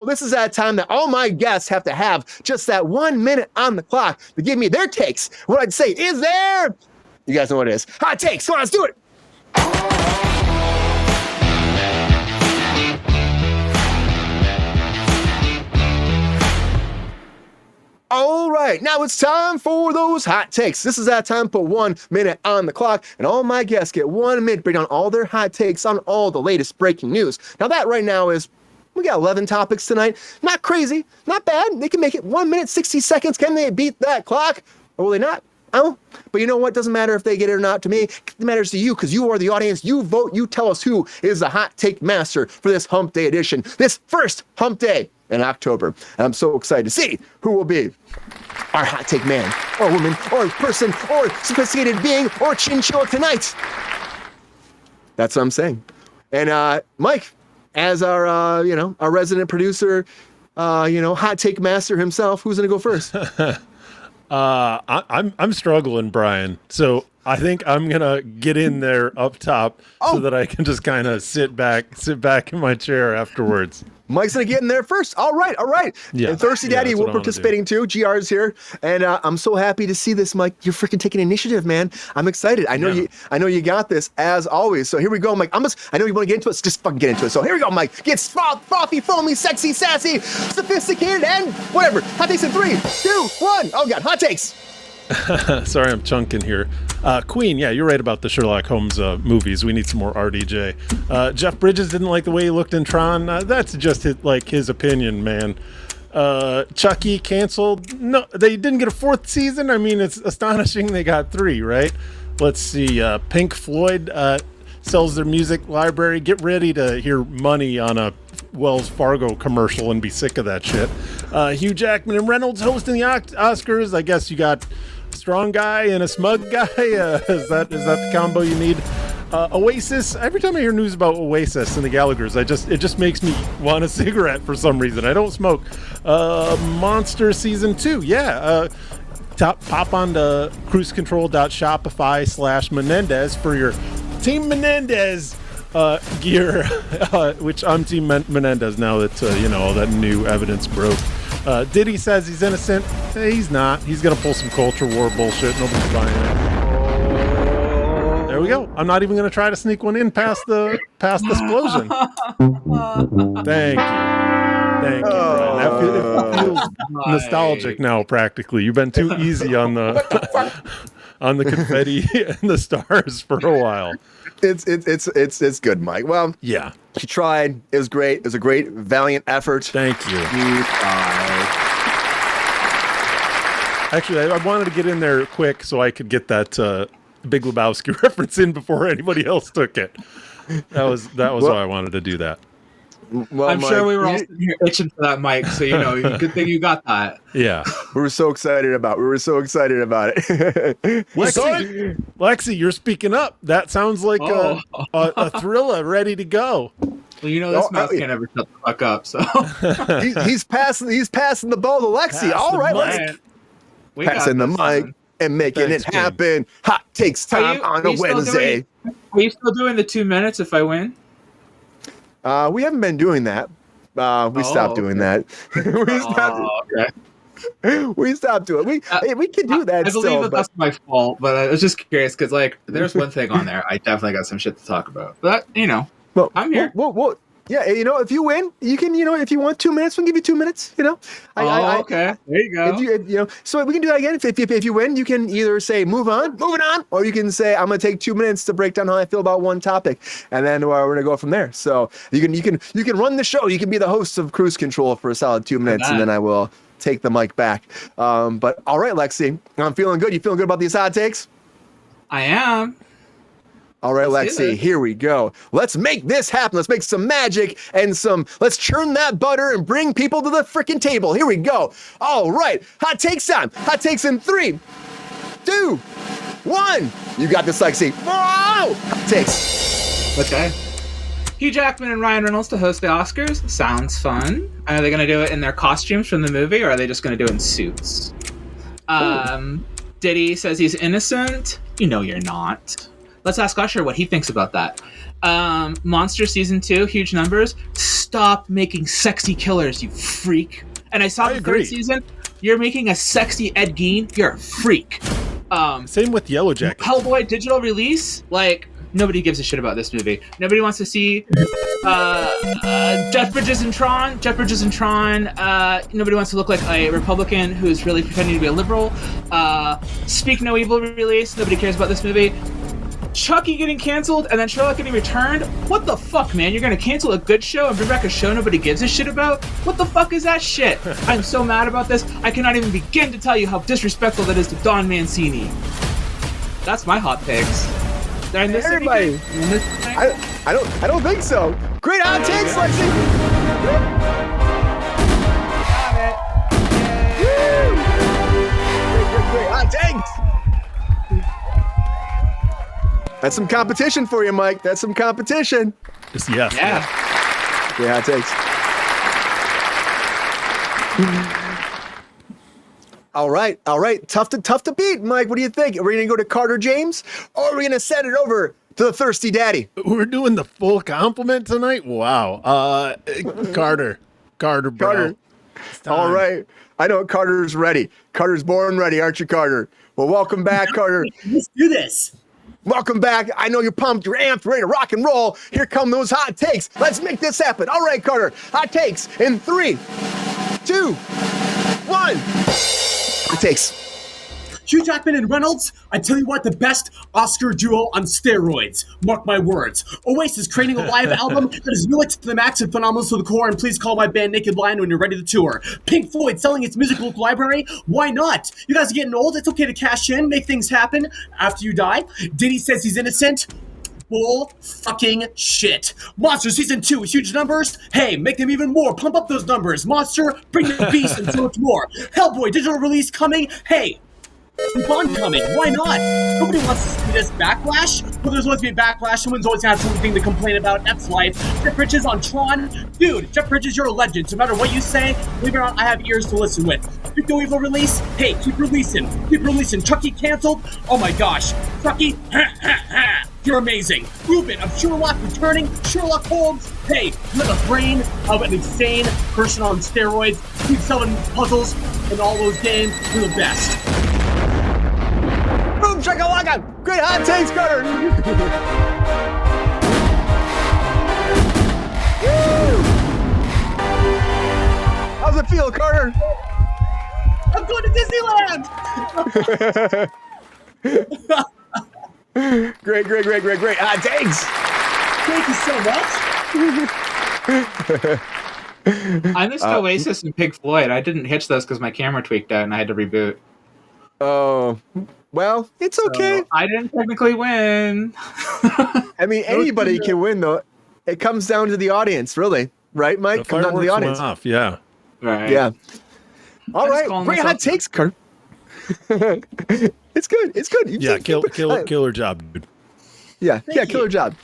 Well, this is that time that all my guests have to have just that 1 minute on the clock to give me their takes. What I'd say is there. You guys know what it is. Hot takes. Come on, let's do it. All right, now it's time for those hot takes. This is that time to put 1 minute on the clock, and all my guests get 1 minute to break down all their hot takes on all the latest breaking news. Now that right now is, we got 11 topics tonight. Not crazy, not bad. They can make it 1 minute, 60 seconds. Can they beat that clock? Or will they not? Oh, but you know what? Doesn't matter if they get it or not to me. It matters to you because you are the audience. You vote. You tell us who is the hot take master for this hump day edition. This first hump day in October. And I'm so excited to see who will be our hot take man or woman or person or sophisticated being or chinchilla tonight. That's what I'm saying. And Mike, as our our resident producer, hot take master himself, who's gonna go first? I'm struggling, Brian. So I think I'm gonna get in there up top so that I can just kind of sit back in my chair afterwards. Mike's gonna get in there first. All right. Yeah. And Thirsty Daddy will participating too. GR's here, and I'm so happy to see this, Mike. You're freaking taking initiative, man. I'm excited. I know you got this as always. So here we go, Mike. I know you want to get into it. So just fucking get into it. So here we go, Mike. Get frothy, foamy, sexy, sassy, sophisticated, and whatever. Hot takes in 3, 2, 1. Oh god, hot takes. Sorry, I'm chunking here. Queen, yeah, you're right about the Sherlock Holmes movies. We need some more RDJ. Jeff Bridges didn't like the way he looked in Tron. That's just his opinion, man. Chucky canceled. No, they didn't get a 4th season. I mean, it's astonishing they got 3, right? Let's see. Pink Floyd sells their music library. Get ready to hear money on a Wells Fargo commercial and be sick of that shit. Hugh Jackman and Reynolds hosting the Oscars. I guess you got a strong guy and a smug guy. Is that the combo you need? Oasis. Every time I hear news about Oasis and the Gallaghers, it just makes me want a cigarette for some reason. I don't smoke. Monster season 2. Yeah. Pop on to cruisecontrol.shopify/Menendez for your Team Menendez gear, which I'm Team Menendez now that all that new evidence broke. Diddy says he's innocent. He's not. He's gonna pull some culture war bullshit. Nobody's buying it. There we go. I'm not even gonna try to sneak one in past the explosion. Thank you, Brian. It feels nostalgic now. Practically, you've been too easy on the confetti and the stars for a while. It's good, Mike. Well, yeah, you tried. It was great. It was a great, valiant effort. Thank you. You tried. Actually, I wanted to get in there quick so I could get that Big Lebowski reference in before anybody else took it. That was why I wanted to do that. Well, I'm sure we were all sitting here itching for that, Mike. So good thing you got that. Yeah, we were so excited about it. Lexi, you're speaking up. That sounds like a thriller ready to go. Well, this mouth can't ever shut the fuck up. So he's passing the ball to Lexi. All right, let's passing the mic and making it happen. Hot takes time on a Wednesday. Are you still doing the 2 minutes if I win? We haven't been doing that. We stopped doing that. We stopped doing it. We could do that. I believe that's my fault, but I was just curious because, there's one thing on there I definitely got some shit to talk about. But well, I'm here. Well, yeah, if you win, you can, if you want 2 minutes, we'll give you 2 minutes. Okay, there you go. If you, so we can do that again. If you win, you can either say moving on, or you can say I'm going to take 2 minutes to break down how I feel about one topic, and then we're going to go from there. So you can run the show. You can be the host of Kruse Control for a solid 2 minutes, and then I will take the mic back. But all right, Lexi, I'm feeling good. You feeling good about these hot takes? I am. All right, Lexi, here we go. Let's make this happen. Let's make some magic and let's churn that butter and bring people to the freaking table. Here we go. All right, hot takes time. Hot takes in 3, 2, 1. You got this, Lexi. Whoa! Hot takes. Okay. Hugh Jackman and Ryan Reynolds to host the Oscars. Sounds fun. Are they going to do it in their costumes from the movie, or are they just going to do it in suits? Diddy says he's innocent. You're not. Let's ask Usher what he thinks about that. Monster season 2, huge numbers. Stop making sexy killers, you freak. And I saw the agree. third season. You're making a sexy Ed Gein. You're a freak. Same with Yellow Jacket. Hellboy digital release. Like, nobody gives a shit about this movie. Nobody wants to see Jeff Bridges and Tron. Nobody wants to look like a Republican who's really pretending to be a liberal. Speak No Evil release. Nobody cares about this movie. Chucky getting canceled and then Sherlock getting returned. What the fuck, man? You're gonna cancel a good show and bring back a show nobody gives a shit about? What the fuck is that shit? I'm so mad about this. I cannot even begin to tell you how disrespectful that is to Don Mancini. That's my hot takes. Did I miss Everybody, anything? I don't think so. Great hot takes, Lexi. Great hot takes. That's some competition for you, Mike. That's some competition. Just yes. Yeah. Great hot takes. All right. Tough to beat, Mike. What do you think? Are we gonna go to Carter James, or are we gonna send it over to the thirsty daddy? We're doing the full compliment tonight. Wow. Carter, bro. Carter. All right. I know Carter's ready. Carter's born ready, aren't you, Carter? Well, welcome back, Carter. Let's do this. Welcome back. I know you're pumped, you're amped, ready to rock and roll. Here come those hot takes. Let's make this happen. All right, Carter. Hot takes in 3, 2, 1. Hot takes. Hugh Jackman and Reynolds, I tell you what, the best Oscar duo on steroids. Mark my words. Oasis creating a live album that is lyrics to the max and phenomenal to the core, and please call my band Naked Lion when you're ready to tour. Pink Floyd selling its musical library? Why not? You guys are getting old. It's okay to cash in, make things happen after you die. Diddy says he's innocent. Bull fucking shit. Monster Season 2, huge numbers? Hey, make them even more. Pump up those numbers. Monster, bring the beast and so much more. Hellboy, digital release coming? Hey, Bond coming. Why not? Nobody wants to see this backlash. Well, there's always be a backlash. Someone's always had something to complain about. That's life. Jeff Bridges on Tron. Dude, Jeff Bridges, you're a legend. No matter what you say, believe it or not, I have ears to listen with. Speak No Evil release. Hey, keep releasing. Keep releasing. Chucky canceled. Oh my gosh. Chucky, you're amazing. Ruben of Sherlock returning. Sherlock Holmes. Hey, you have a brain of an insane person on steroids. Keep solving puzzles in all those games. You're the best. Boom, shakalaka! Great hot takes, Carter! How's it feel, Carter? I'm going to Disneyland! Great hot takes! Thank you so much. I missed Oasis and Pink Floyd. I didn't hitch those because my camera tweaked out and I had to reboot. Oh, well, it's okay. So I didn't technically win. I mean, anybody can win, though. It comes down to the audience, really. Right, Mike? The Comes down to the fireworks audience. went off, yeah. Right. Yeah. All I'm just right. calling Great hot myself- takes, Carter. It's good. Yeah, killer job, dude. Yeah, Thank you. killer job.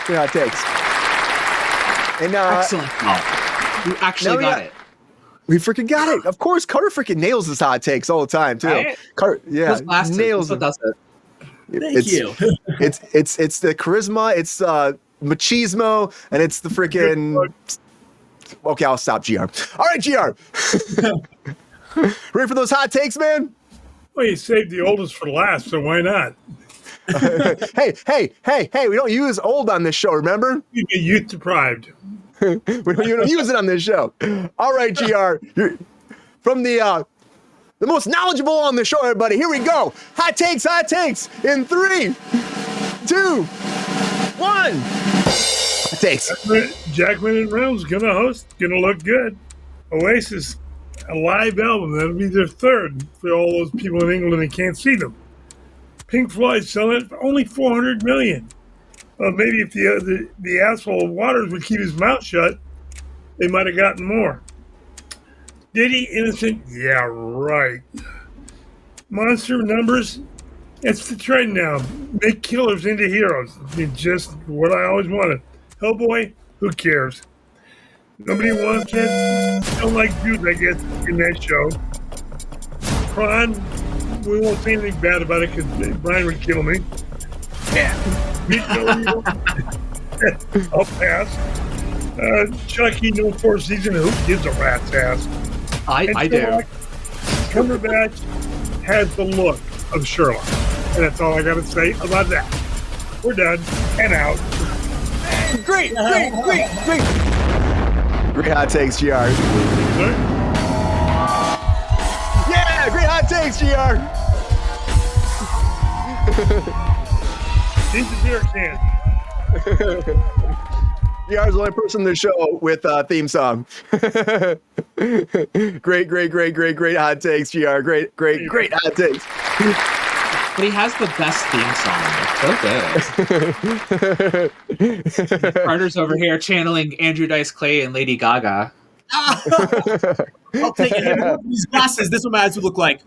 Great hot takes. And Excellent. You actually No, got yeah. it. we freaking got it. Of course, Carter freaking nails his hot takes all the time, too. Right? Carter, yeah, Those glasses, nails that's them. what does it. Thank you. It's the charisma, it's machismo, and it's the freaking. Okay, I'll stop, GR. All right, GR. Ready for those hot takes, man? Well, you saved the oldest for last, so why not? Hey, we don't use old on this show, remember? You get youth deprived. We don't use it on this show. All right, GR. You're from the most knowledgeable on the show, everybody. Here we go. Hot takes in 3, 2, 1. Hot takes. Jackman and Reynolds gonna host, gonna look good. Oasis, a live album, that'll be their third for all those people in England that can't see them. Pink Floyd selling it for only 400 million. Well, maybe if the asshole Waters would keep his mouth shut, they might have gotten more. Diddy innocent? Yeah, right. Monster numbers? It's the trend now. Make killers into heroes. It's just what I always wanted. Hellboy? Who cares? Nobody wants it. Don't like Jews, I guess, in that show. Tron? We won't say anything bad about it because Brian would kill me. Yeah. I'll pass. Chucky, no fourth season. Who gives a rat's ass? I do. Cumberbatch has the look of Sherlock. And that's all I got to say about that. We're done and out. Great hot takes, GR. Sorry? Yeah, great hot takes, GR. Need the beer can. GR is the only person in the show with a theme song. Great hot takes, GR. Great hot takes. But he has the best theme song. It's so good. Carter's over here channeling Andrew Dice Clay and Lady Gaga. I'll take it. Hey, look at these glasses. This is what my eyes would look like.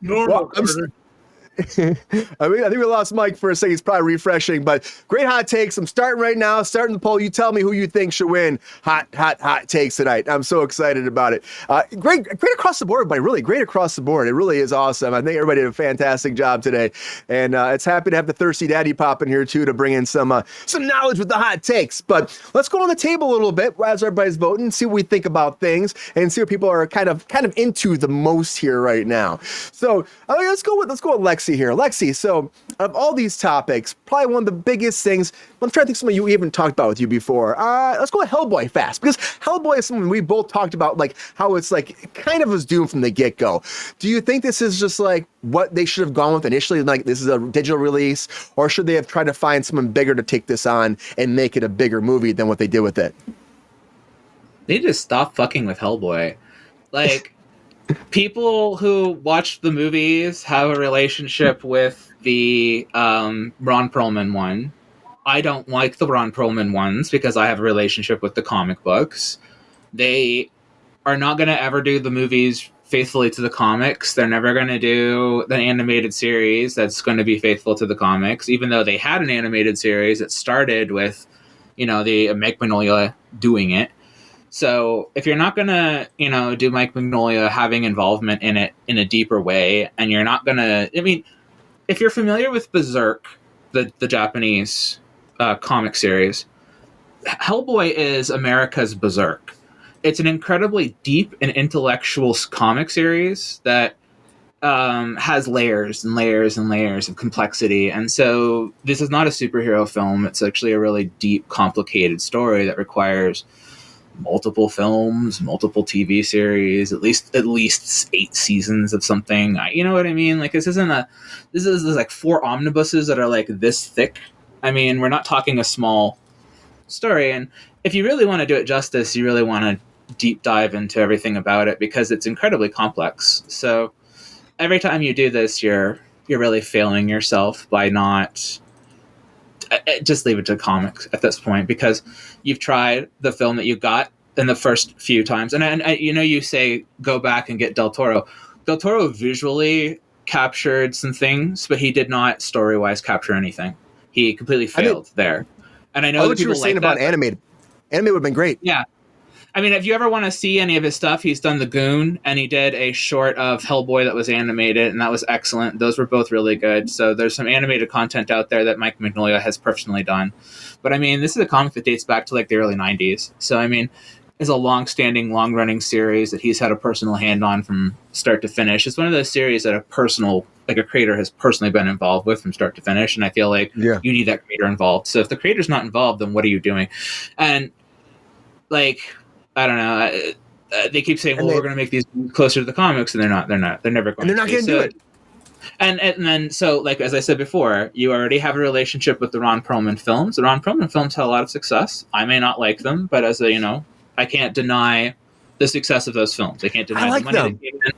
Normal. Well, I think we lost Mike for a second. He's probably refreshing, but great hot takes. I'm starting right now, starting the poll. You tell me who you think should win hot takes tonight. I'm so excited about it. Great across the board, but really great across the board. It really is awesome. I think everybody did a fantastic job today, and it's happy to have the thirsty daddy pop in here too to bring in some knowledge with the hot takes. But let's go on the table a little bit as everybody's voting, see what we think about things, and see what people are kind of into the most here right now. So let's go with Lexi here. Lexi, so of all these topics, probably one of the biggest things, I'm trying to think of something we haven't talked about with you before. Let's go with Hellboy fast, because Hellboy is something we both talked about, like how it's like kind of was doomed from the get-go. Do you think this is just like what they should have gone with initially, like this is a digital release, or should they have tried to find someone bigger to take this on and make it a bigger movie than what they did with it? They need to stop fucking with Hellboy. Like, people who watched the movies have a relationship with the Ron Perlman one. I don't like the Ron Perlman ones because I have a relationship with the comic books. They are not going to ever do the movies faithfully to the comics. They're never going to do the animated series that's going to be faithful to the comics, even though they had an animated series that started with, the Mike Mignola doing it. So if you're not going to, do Mike Mignola having involvement in it in a deeper way, and you're not going to, if you're familiar with Berserk, the Japanese comic series, Hellboy is America's Berserk. It's an incredibly deep and intellectual comic series that has layers and layers and layers of complexity. And so this is not a superhero film. It's actually a really deep, complicated story that requires multiple films, multiple TV series, at least 8 seasons of something. You know what I mean? Like this is like 4 omnibuses that are like this thick. I mean, we're not talking a small story. And if you really want to do it justice, you really want to deep dive into everything about it because it's incredibly complex. So every time you do this, you're really failing yourself by not just leave it to comics at this point, because you've tried the film that you got in the first few times. And you say, go back and get Del Toro. Del Toro visually captured some things, but he did not story-wise capture anything. He completely failed there. And I know what you were saying about animated. Animated would have been great. Yeah. I mean, if you ever want to see any of his stuff, he's done The Goon, and he did a short of Hellboy that was animated, and that was excellent. Those were both really good. So there's some animated content out there that Mike Mignola has personally done. But I mean, this is a comic that dates back to like the early 90s. So I mean, it's a long-standing, long-running series that he's had a personal hand on from start to finish. It's one of those series that a creator has personally been involved with from start to finish, and I feel like you need that creator involved. So if the creator's not involved, then what are you doing? And like, I don't know. They keep saying, we're going to make these closer to the comics, and they're not. They're never going to. And they're not going to do it. And then, so, like, as I said before, you already have a relationship with the Ron Perlman films. The Ron Perlman films had a lot of success. I may not like them, but as I can't deny the success of those films. I can't deny the money they came in.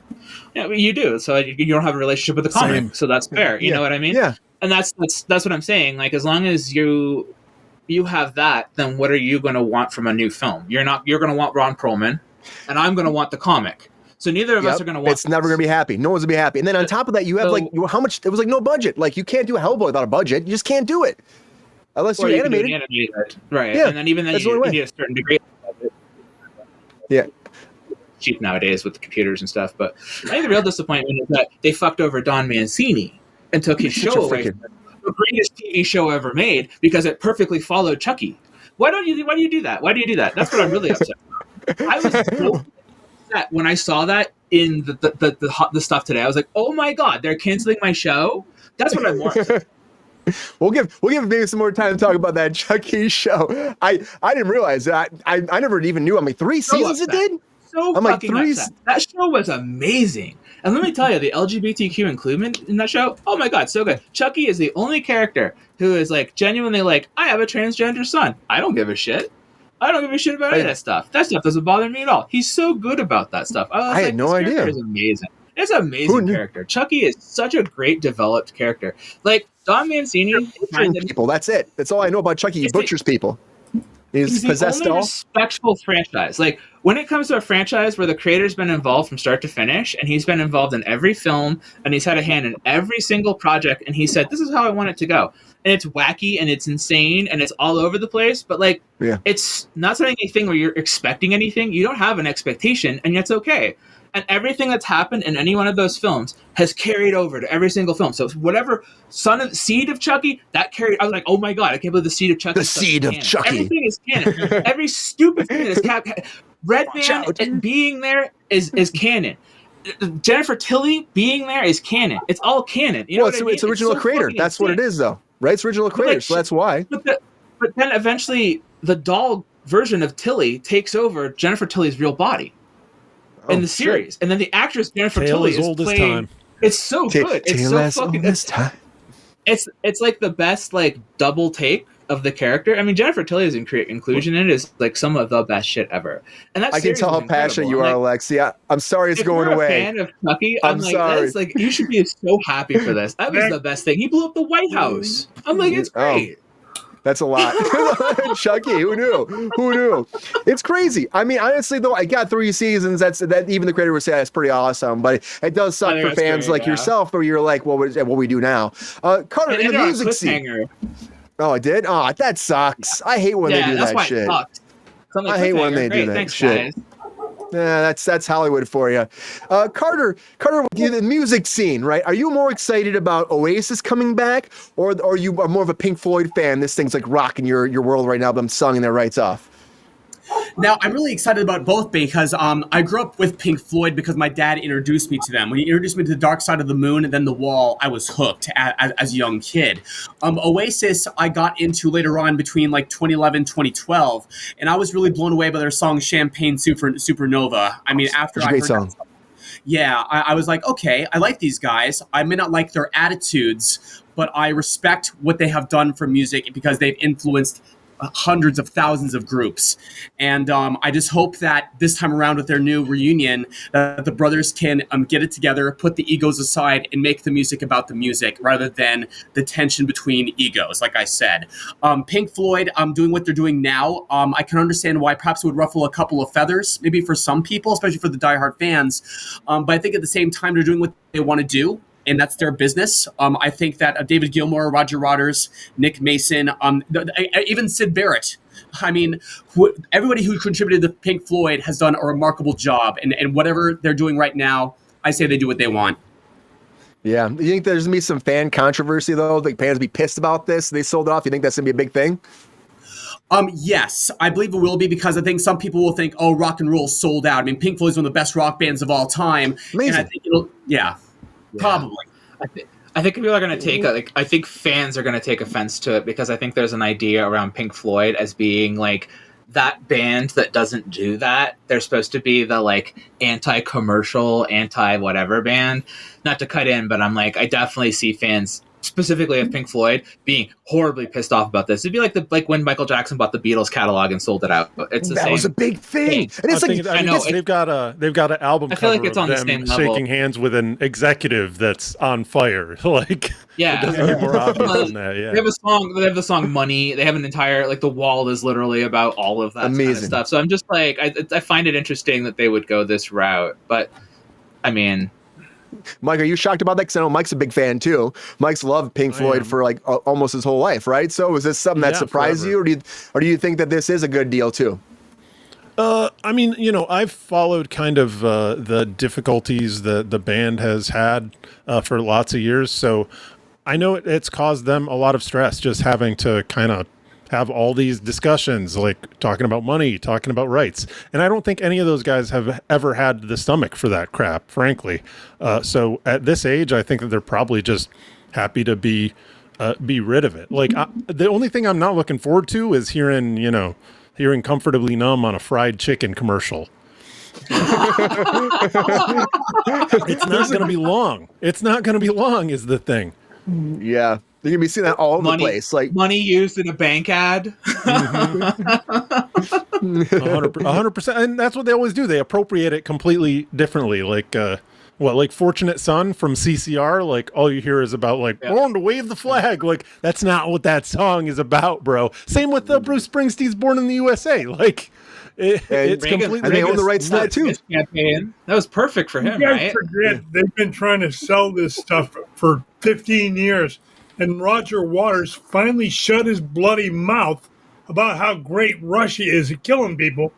Yeah, you do. So you don't have a relationship with the comic, so that's fair. You know what I mean? Yeah. And that's what I'm saying. Like, as long as you have that, then what are you going to want from a new film? You're going to want Ron Perlman, and I'm going to want the comic. So neither of us are going to want. It's never going to be happy. No one's going to be happy. And then on top of that, you have how much? It was like no budget. Like you can't do a Hellboy without a budget. You just can't do it unless you animate it. Right? Yeah. And then even then, you need a certain degree of budget. Yeah. Cheap nowadays with the computers and stuff. But I think the real disappointment is that they fucked over Don Mancini and took his Such show a away freaking- from the greatest TV show ever made because it perfectly followed Chucky. Why do you do that? Why do you do that? That's what I'm really upset about. I was so upset when I saw that in the stuff today. I was like, oh my god, they're canceling my show. That's what I'm more upset. We'll give maybe some more time to talk about that Chucky show. I didn't realize that. I never even knew. I'm like, 3 seasons upset. it did? So I'm like, fucking upset. That show was amazing. And let me tell you, the LGBTQ inclusion in that show, oh my god, so good. Chucky is the only character who is like genuinely like, I have a transgender son. I don't give a shit. I don't give a shit about any of that stuff. That stuff doesn't bother me at all. He's so good about that stuff. I had no idea. Is amazing. It's an amazing character. Chucky is such a great developed character. Like Don Mancini, people. That's it. That's all I know about Chucky. He butchers people. He's possessed the only all. respectful franchise. Like when it comes to a franchise where the creator's been involved from start to finish, and he's been involved in every film, and he's had a hand in every single project, and he said, "This is how I want it to go." And it's wacky and it's insane and it's all over the place, but like it's not anything where you're expecting anything. You don't have an expectation, and that's okay. And everything that's happened in any one of those films has carried over to every single film. So whatever seed of Chucky, that carried. I was like, oh my god, I can't believe the seed of Chucky. The seed of Chucky. Everything is canon. Every stupid thing that is Red Man and being there is canon. Jennifer Tilly being there is canon. It's all canon. You know what I mean? It's original so creator. That's what it is, though, right? It's original creator, so that's why. But then eventually, the doll version of Tilly takes over Jennifer Tilly's real body. In the series, shit. and then the actress Jennifer Tilly is playing. It's so good. It's so fucking. It's like the best like double take of the character. I mean, Jennifer Tilly's inclusion in it is like some of the best shit ever. And that I can tell how passionate you are, Lexi. I'm sorry it's going away. If you're a fan of Chucky, I'm like, sorry. that's like you should be so happy for this. That was the best thing. He blew up the White House. I'm like, it's great. That's a lot. Chucky, who knew? Who knew? It's crazy. I mean, honestly, though, I got 3 seasons. That even the creator would say that's pretty awesome. But it does suck for fans like yourself, where you're like, what we do now? Carter, in the music scene. Oh, it did? Oh, that sucks. I hate when they do that shit. I hate when they do that shit. Guys. Yeah, that's Hollywood for you. Carter, the music scene, right? Are you more excited about Oasis coming back, or are you more of a Pink Floyd fan? This thing's like rocking your world right now, but I'm sung their rights off. Now, I'm really excited about both because I grew up with Pink Floyd because my dad introduced me to them. When he introduced me to the Dark Side of the Moon and then The Wall, I was hooked as a young kid. Oasis, I got into later on between like 2011, 2012, and I was really blown away by their song Champagne Supernova. I mean, after I heard that song, I was like, okay, I like these guys. I may not like their attitudes, but I respect what they have done for music because they've influenced hundreds of thousands of groups. And I just hope that this time around with their new reunion, the brothers can get it together, put the egos aside, and make the music about the music rather than the tension between egos, like I said. Pink Floyd doing what they're doing now, I can understand why perhaps it would ruffle a couple of feathers, maybe for some people, especially for the diehard fans. But I think at the same time, they're doing what they want to do, and that's their business. I think that David Gilmour, Roger Waters, Nick Mason, even Syd Barrett, I mean, everybody who contributed to Pink Floyd has done a remarkable job. And whatever they're doing right now, I say they do what they want. Yeah. You think there's going to be some fan controversy, though? Like fans be pissed about this? They sold it off. You think that's going to be a big thing? Yes, I believe it will be because I think some people will think, oh, rock and roll sold out. I mean, Pink Floyd's one of the best rock bands of all time. Amazing. And I think it'll, probably. I think people are going to take I think fans are going to take offense to it because I think there's an idea around Pink Floyd as being like that band that doesn't do that. They're supposed to be the like anti-commercial, anti-whatever band. Not to cut in, but I'm like, I definitely see fans specifically of Pink Floyd being horribly pissed off about this. It'd be like when Michael Jackson bought the Beatles catalog and sold it out. It's the that same. was a big thing. And it's they've got an album I feel cover like it's on of the them same level. shaking hands with an executive that's on fire. Like, it doesn't get more obvious than that. Yeah, they have the song Money. They have an entire The Wall is literally about all of that kind of stuff. So I'm just like, I find it interesting that they would go this route. But I mean, Mike, are you shocked about that? Because I know Mike's a big fan too. Mike's loved Pink Floyd for like almost his whole life, right? So is this something that surprised you, or do you think that this is a good deal too? I mean, I've followed kind of the difficulties that the band has had for lots of years. So I know it's caused them a lot of stress just having to kind of have all these discussions, like talking about money, talking about rights. And I don't think any of those guys have ever had the stomach for that crap, frankly. So at this age, I think that they're probably just happy to be rid of it. Like the only thing I'm not looking forward to is hearing Comfortably Numb on a fried chicken commercial. It's not going to be long. It's not going to be long is the thing. Yeah. You're going to be seeing that all over the place. Like money used in a bank ad. 100%. And that's what they always do. They appropriate it completely differently. Like, like Fortunate Son from CCR? Like, all you hear is about, like, Born to Wave the Flag. Like, that's not what that song is about, bro. Same with Bruce Springsteen's Born in the USA. Like, it's completely... And they own the rights to that, too. Campaign. That was perfect for him, you guys right? forget they've been trying to sell this stuff for 15 years. And Roger Waters finally shut his bloody mouth about how great Russia is at killing people.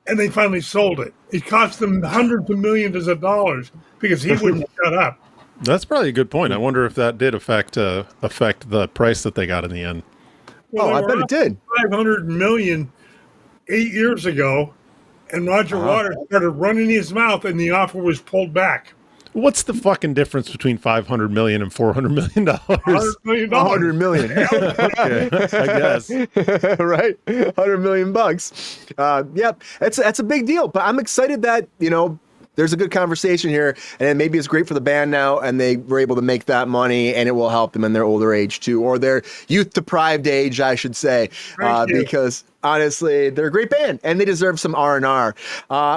And they finally sold it. It cost them hundreds of millions of dollars because he wouldn't shut up. That's probably a good point. I wonder if that did affect the price that they got in the end. Well, I bet it did. 500 million 8 years ago, and Roger Waters started running his mouth, and the offer was pulled back. What's the fucking difference between $500 million and $400 million? $100 million. $100 million. Okay, I guess. Right? $100 million bucks. Yep. That's a big deal, but I'm excited that, there's a good conversation here, and maybe it's great for the band now, and they were able to make that money, and it will help them in their older age too, or their youth-deprived age, I should say, because honestly, they're a great band, and they deserve some R&R.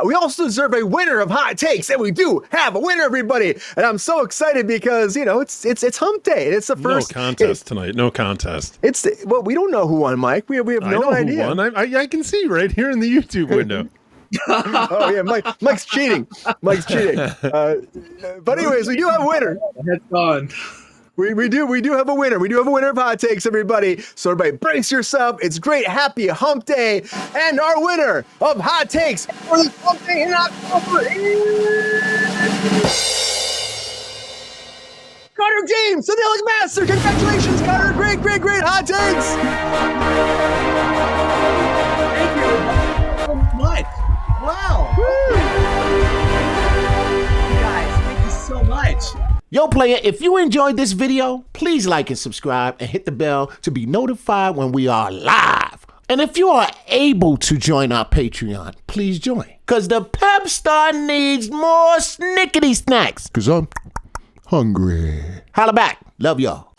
We also deserve a winner of Hot Takes, and we do have a winner, everybody, and I'm so excited because it's Hump Day, and it's the first contest tonight. No contest. We don't know who won, Mike. We have no idea. Who won. I can see right here in the YouTube window. Oh yeah, Mike's cheating. But anyways, we do have a winner. That's gone. We do have a winner. We do have a winner of Hot Takes, everybody. So everybody brace yourself. It's great, happy Hump Day. And our winner of Hot Takes for this Hump Day in October is Carter James, the Nailing Master. Congratulations, Carter. Great Hot Takes. Thank you so much. Wow. Woo. You guys, thank you so much. Yo, player, if you enjoyed this video, please like and subscribe and hit the bell to be notified when we are live. And if you are able to join our Patreon, please join. Because the pep star needs more snickety snacks. Because I'm hungry. Holla back. Love y'all.